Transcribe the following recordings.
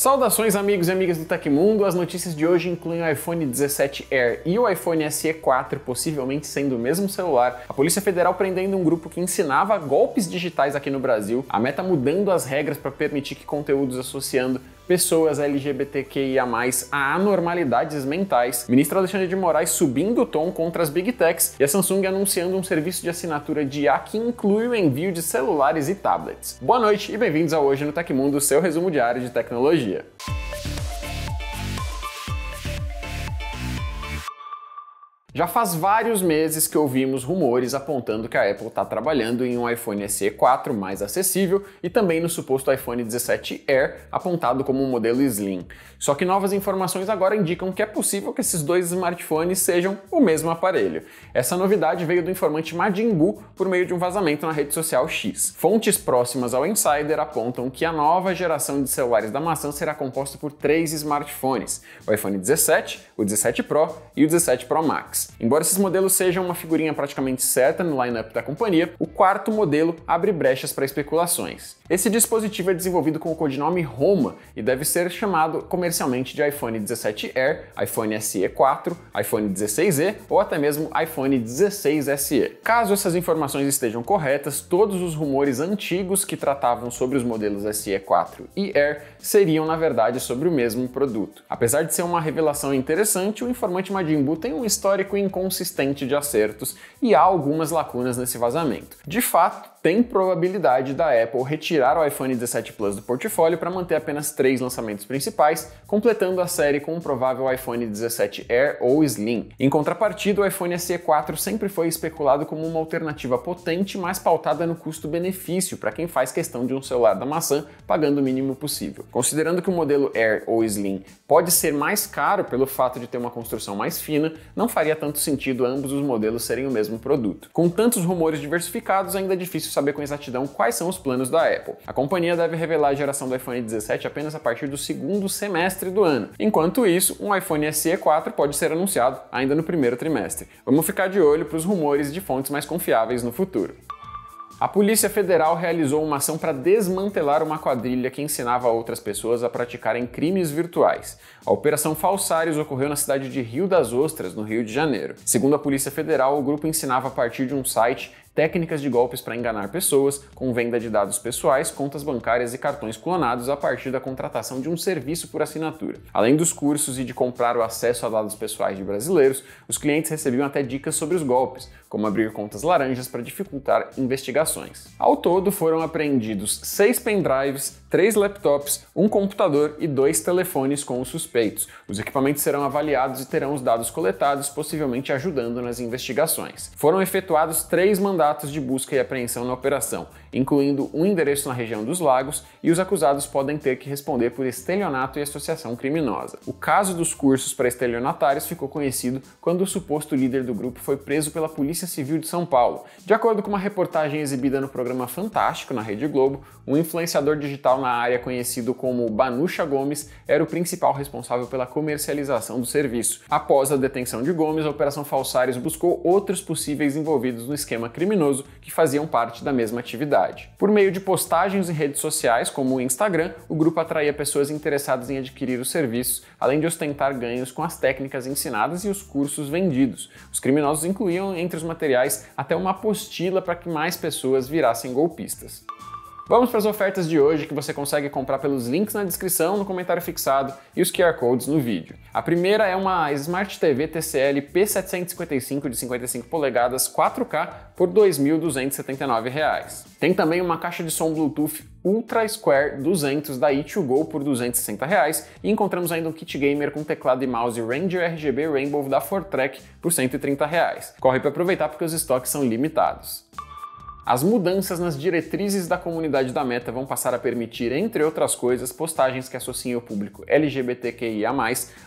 Saudações amigos e amigas do Tecmundo, as notícias de hoje incluem o iPhone 17 Air e o iPhone SE 4 possivelmente sendo o mesmo celular, a Polícia Federal prendendo um grupo que ensinava golpes digitais aqui no Brasil, a Meta mudando as regras para permitir que conteúdos associando pessoas LGBTQIA+, a anormalidades mentais, ministro Alexandre de Moraes subindo o tom contra as Big Techs e a Samsung anunciando um serviço de assinatura de IA que inclui o envio de celulares e tablets. Boa noite e bem-vindos ao Hoje no Tecmundo, seu resumo diário de tecnologia. Já faz vários meses que ouvimos rumores apontando que a Apple está trabalhando em um iPhone SE 4 mais acessível e também no suposto iPhone 17 Air, apontado como um modelo Slim. Só que novas informações agora indicam que é possível que esses dois smartphones sejam o mesmo aparelho. Essa novidade veio do informante Majin Buu por meio de um vazamento na rede social X. Fontes próximas ao Insider apontam que a nova geração de celulares da maçã será composta por 3 smartphones, o iPhone 17, o 17 Pro e o 17 Pro Max. Embora esses modelos sejam uma figurinha praticamente certa no line-up da companhia, o quarto modelo abre brechas para especulações. Esse dispositivo é desenvolvido com o codinome Roma e deve ser chamado comercialmente de iPhone 17 Air, iPhone SE 4, iPhone 16e ou até mesmo iPhone 16 SE. Caso essas informações estejam corretas, todos os rumores antigos que tratavam sobre os modelos SE 4 e Air seriam na verdade sobre o mesmo produto. Apesar de ser uma revelação interessante, o informante Majin Buu tem um histórico inconsistente de acertos e há algumas lacunas nesse vazamento. De fato, tem probabilidade da Apple retirar o iPhone 17 Plus do portfólio para manter apenas 3 lançamentos principais, completando a série com um provável iPhone 17 Air ou Slim. Em contrapartida, o iPhone SE 4 sempre foi especulado como uma alternativa potente, mas pautada no custo-benefício para quem faz questão de um celular da maçã pagando o mínimo possível. Considerando que o modelo Air ou Slim pode ser mais caro pelo fato de ter uma construção mais fina, não faria tanto sentido ambos os modelos serem o mesmo produto. Com tantos rumores diversificados, ainda é difícil saber com exatidão quais são os planos da Apple. A companhia deve revelar a geração do iPhone 17 apenas a partir do segundo semestre do ano. Enquanto isso, um iPhone SE 4 pode ser anunciado ainda no primeiro trimestre. Vamos ficar de olho para os rumores de fontes mais confiáveis no futuro. A Polícia Federal realizou uma ação para desmantelar uma quadrilha que ensinava outras pessoas a praticarem crimes virtuais. A Operação Falsários ocorreu na cidade de Rio das Ostras, no Rio de Janeiro. Segundo a Polícia Federal, o grupo ensinava a partir de um site técnicas de golpes para enganar pessoas, com venda de dados pessoais, contas bancárias e cartões clonados a partir da contratação de um serviço por assinatura. Além dos cursos e de comprar o acesso a dados pessoais de brasileiros, os clientes recebiam até dicas sobre os golpes, como abrir contas laranjas para dificultar investigações. Ao todo, foram apreendidos 6 pendrives, 3 laptops, um computador e 2 telefones com os suspeitos. Os equipamentos serão avaliados e terão os dados coletados, possivelmente ajudando nas investigações. Foram efetuados 3 mandatos de busca e apreensão na operação, incluindo um endereço na região dos Lagos, e os acusados podem ter que responder por estelionato e associação criminosa. O caso dos cursos para estelionatários ficou conhecido quando o suposto líder do grupo foi preso pela Polícia Civil de São Paulo. De acordo com uma reportagem exibida no programa Fantástico, na Rede Globo, um influenciador digital na área conhecido como Banucha Gomes era o principal responsável pela comercialização do serviço. Após a detenção de Gomes, a Operação Falsários buscou outros possíveis envolvidos no esquema criminoso que faziam parte da mesma atividade. Por meio de postagens em redes sociais, como o Instagram, o grupo atraía pessoas interessadas em adquirir os serviços, além de ostentar ganhos com as técnicas ensinadas e os cursos vendidos. Os criminosos incluíam entre os materiais até uma apostila para que mais pessoas virassem golpistas. Vamos para as ofertas de hoje que você consegue comprar pelos links na descrição, no comentário fixado e os QR Codes no vídeo. A primeira é uma Smart TV TCL P755 de 55 polegadas 4K por R$ 2.279. Tem também uma caixa de som Bluetooth Ultra Square 200 da E2Go por R$ 260 e encontramos ainda um kit gamer com teclado e mouse Ranger RGB Rainbow da Fortrek por R$ 130. Corre para aproveitar porque os estoques são limitados. As mudanças nas diretrizes da comunidade da Meta vão passar a permitir, entre outras coisas, postagens que associem o público LGBTQIA+,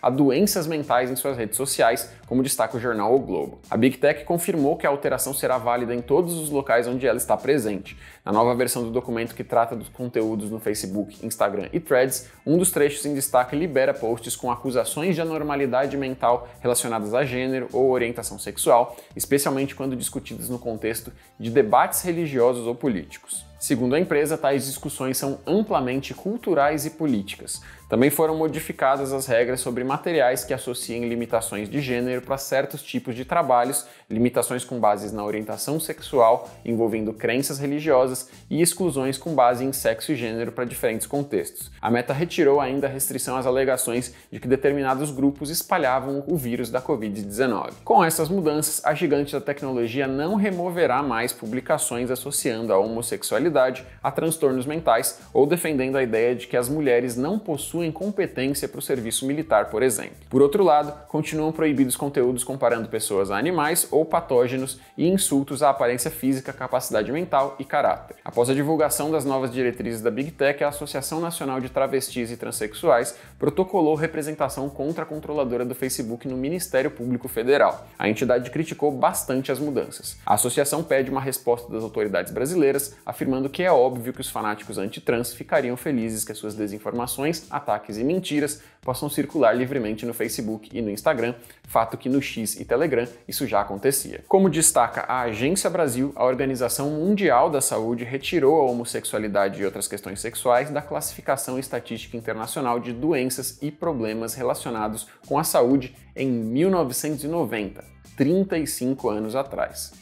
a doenças mentais em suas redes sociais, como destaca o jornal O Globo. A Big Tech confirmou que a alteração será válida em todos os locais onde ela está presente. Na nova versão do documento que trata dos conteúdos no Facebook, Instagram e Threads, um dos trechos em destaque libera posts com acusações de anormalidade mental relacionadas a gênero ou orientação sexual, especialmente quando discutidas no contexto de debates religiosos ou políticos. Segundo a empresa, tais discussões são amplamente culturais e políticas. Também foram modificadas as regras sobre materiais que associem limitações de gênero para certos tipos de trabalhos, limitações com bases na orientação sexual, envolvendo crenças religiosas, e exclusões com base em sexo e gênero para diferentes contextos. A Meta retirou ainda a restrição às alegações de que determinados grupos espalhavam o vírus da Covid-19. Com essas mudanças, a gigante da tecnologia não removerá mais publicações associando a homossexualidade a transtornos mentais ou defendendo a ideia de que as mulheres não possuem competência para o serviço militar, por exemplo. Por outro lado, continuam proibidos conteúdos comparando pessoas a animais ou patógenos e insultos à aparência física, capacidade mental e caráter. Após a divulgação das novas diretrizes da Big Tech, a Associação Nacional de Travestis e Transsexuais protocolou representação contra a controladora do Facebook no Ministério Público Federal. A entidade criticou bastante as mudanças. A associação pede uma resposta das autoridades brasileiras, afirmando que é óbvio que os fanáticos anti-trans ficariam felizes que as suas desinformações, ataques e mentiras possam circular livremente no Facebook e no Instagram, fato que no X e Telegram isso já acontecia. Como destaca a Agência Brasil, a Organização Mundial da Saúde retirou a homossexualidade e outras questões sexuais da Classificação Estatística Internacional de Doenças e Problemas Relacionados com a Saúde em 1990, 35 anos atrás.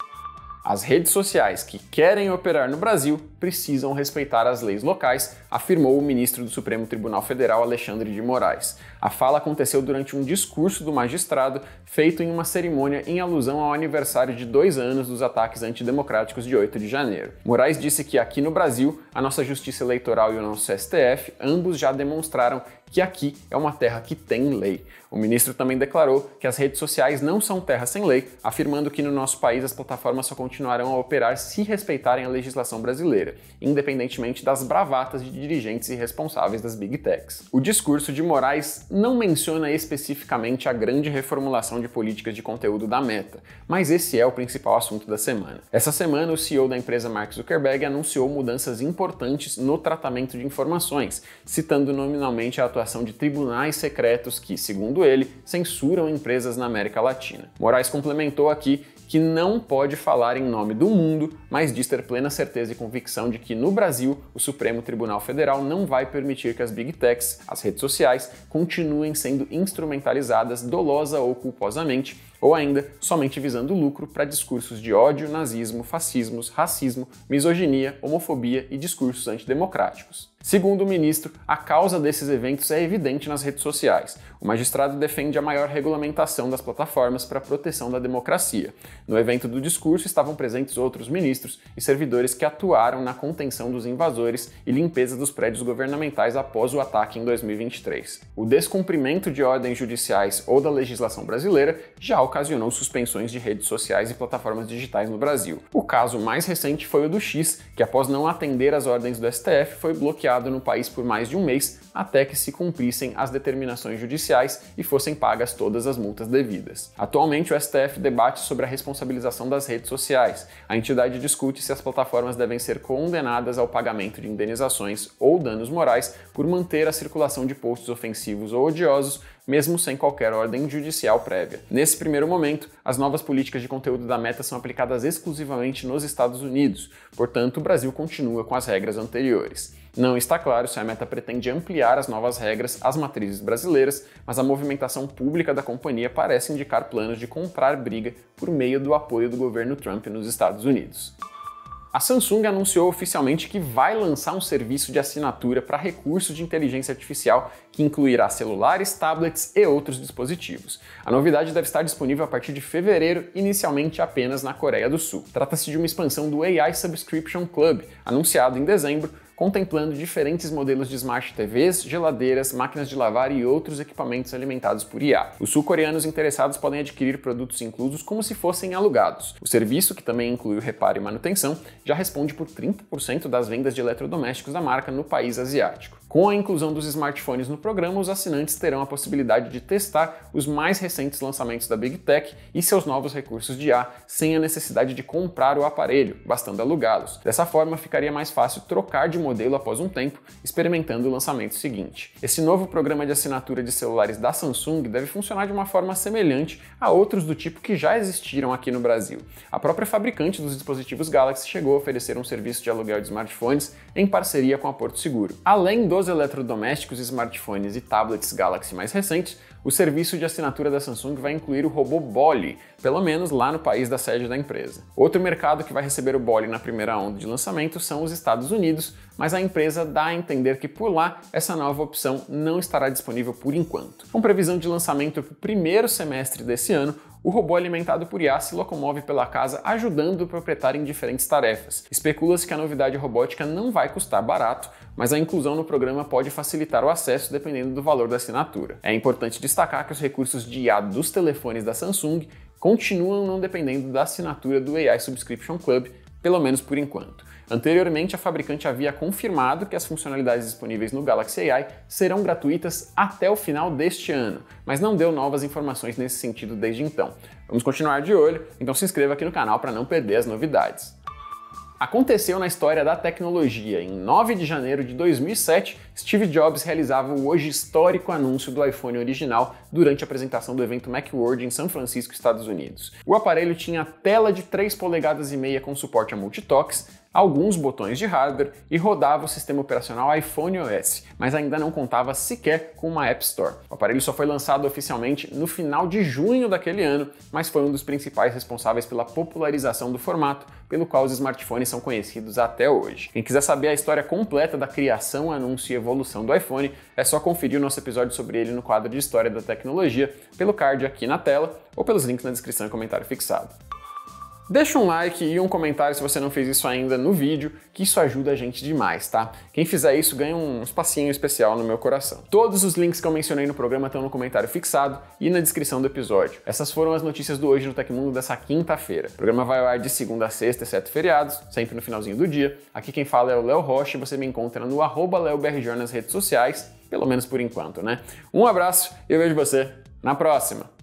As redes sociais que querem operar no Brasil precisam respeitar as leis locais, afirmou o ministro do Supremo Tribunal Federal, Alexandre de Moraes. A fala aconteceu durante um discurso do magistrado feito em uma cerimônia em alusão ao aniversário de 2 anos dos ataques antidemocráticos de 8 de janeiro. Moraes disse que aqui no Brasil, a nossa Justiça Eleitoral e o nosso STF, ambos já demonstraram que aqui é uma terra que tem lei. O ministro também declarou que as redes sociais não são terra sem lei, afirmando que no nosso país as plataformas só continuarão a operar se respeitarem a legislação brasileira, independentemente das bravatas de dirigentes e responsáveis das Big Techs. O discurso de Moraes não menciona especificamente a grande reformulação de políticas de conteúdo da Meta, mas esse é o principal assunto da semana. Essa semana, o CEO da empresa Mark Zuckerberg anunciou mudanças importantes no tratamento de informações, citando nominalmente a atuação de tribunais secretos que, segundo ele, censuram empresas na América Latina. Moraes complementou aqui que não pode falar em nome do mundo, mas diz ter plena certeza e convicção de que no Brasil o Supremo Tribunal Federal não vai permitir que as Big Techs, as redes sociais, continuem sendo instrumentalizadas dolosa ou culposamente, ou ainda somente visando lucro para discursos de ódio, nazismo, fascismos, racismo, misoginia, homofobia e discursos antidemocráticos. Segundo o ministro, a causa desses eventos é evidente nas redes sociais. O magistrado defende a maior regulamentação das plataformas para a proteção da democracia. No evento do discurso estavam presentes outros ministros e servidores que atuaram na contenção dos invasores e limpeza dos prédios governamentais após o ataque em 2023. O descumprimento de ordens judiciais ou da legislação brasileira já ocasionou suspensões de redes sociais e plataformas digitais no Brasil. O caso mais recente foi o do X, que após não atender às ordens do STF foi bloqueado no país por mais de um mês até que se cumprissem as determinações judiciais e fossem pagas todas as multas devidas. Atualmente, o STF debate sobre a responsabilização das redes sociais. A entidade discute se as plataformas devem ser condenadas ao pagamento de indenizações ou danos morais por manter a circulação de posts ofensivos ou odiosos, mesmo sem qualquer ordem judicial prévia. Nesse primeiro momento, as novas políticas de conteúdo da Meta são aplicadas exclusivamente nos Estados Unidos, portanto, o Brasil continua com as regras anteriores. Não está claro se a Meta pretende ampliar as novas regras às matrizes brasileiras, mas a movimentação pública da companhia parece indicar planos de comprar briga por meio do apoio do governo Trump nos Estados Unidos. A Samsung anunciou oficialmente que vai lançar um serviço de assinatura para recursos de inteligência artificial que incluirá celulares, tablets e outros dispositivos. A novidade deve estar disponível a partir de fevereiro, inicialmente apenas na Coreia do Sul. Trata-se de uma expansão do AI Subscription Club, anunciado em dezembro, contemplando diferentes modelos de Smart TVs, geladeiras, máquinas de lavar e outros equipamentos alimentados por IA. Os sul-coreanos interessados podem adquirir produtos inclusos como se fossem alugados. O serviço, que também inclui o reparo e manutenção, já responde por 30% das vendas de eletrodomésticos da marca no país asiático. Com a inclusão dos smartphones no programa, os assinantes terão a possibilidade de testar os mais recentes lançamentos da Big Tech e seus novos recursos de IA sem a necessidade de comprar o aparelho, bastando alugá-los. Dessa forma, ficaria mais fácil trocar de modelo após um tempo, experimentando o lançamento seguinte. Esse novo programa de assinatura de celulares da Samsung deve funcionar de uma forma semelhante a outros do tipo que já existiram aqui no Brasil. A própria fabricante dos dispositivos Galaxy chegou a oferecer um serviço de aluguel de smartphones em parceria com a Porto Seguro. Além dos nos eletrodomésticos, smartphones e tablets Galaxy mais recentes, o serviço de assinatura da Samsung vai incluir o robô Bolly, pelo menos lá no país da sede da empresa. Outro mercado que vai receber o Bolly na primeira onda de lançamento são os Estados Unidos, mas a empresa dá a entender que por lá essa nova opção não estará disponível por enquanto. Com previsão de lançamento para o primeiro semestre desse ano, o robô alimentado por IA se locomove pela casa ajudando o proprietário em diferentes tarefas. Especula-se que a novidade robótica não vai custar barato, mas a inclusão no programa pode facilitar o acesso dependendo do valor da assinatura. É importante destacar que os recursos de IA dos telefones da Samsung continuam não dependendo da assinatura do AI Subscription Club, pelo menos por enquanto. Anteriormente, a fabricante havia confirmado que as funcionalidades disponíveis no Galaxy AI serão gratuitas até o final deste ano, mas não deu novas informações nesse sentido desde então. Vamos continuar de olho, então se inscreva aqui no canal para não perder as novidades. Aconteceu na história da tecnologia. Em 9 de janeiro de 2007, Steve Jobs realizava o hoje histórico anúncio do iPhone original durante a apresentação do evento Macworld em São Francisco, Estados Unidos. O aparelho tinha tela de 3,5 polegadas com suporte a multitouch, alguns botões de hardware e rodava o sistema operacional iPhone OS, mas ainda não contava sequer com uma App Store. O aparelho só foi lançado oficialmente no final de junho daquele ano, mas foi um dos principais responsáveis pela popularização do formato, pelo qual os smartphones são conhecidos até hoje. Quem quiser saber a história completa da criação, anúncio e evolução do iPhone, é só conferir o nosso episódio sobre ele no quadro de História da Tecnologia, pelo card aqui na tela ou pelos links na descrição e comentário fixado. Deixa um like e um comentário se você não fez isso ainda no vídeo, que isso ajuda a gente demais, tá? Quem fizer isso ganha um espacinho especial no meu coração. Todos os links que eu mencionei no programa estão no comentário fixado e na descrição do episódio. Essas foram as notícias do Hoje no Tecmundo dessa quinta-feira. O programa vai ao ar de segunda a sexta, exceto feriados, sempre no finalzinho do dia. Aqui quem fala é o Léo Rocha e você me encontra no @LeoBRJ nas redes sociais, pelo menos por enquanto, né? Um abraço e eu vejo você na próxima!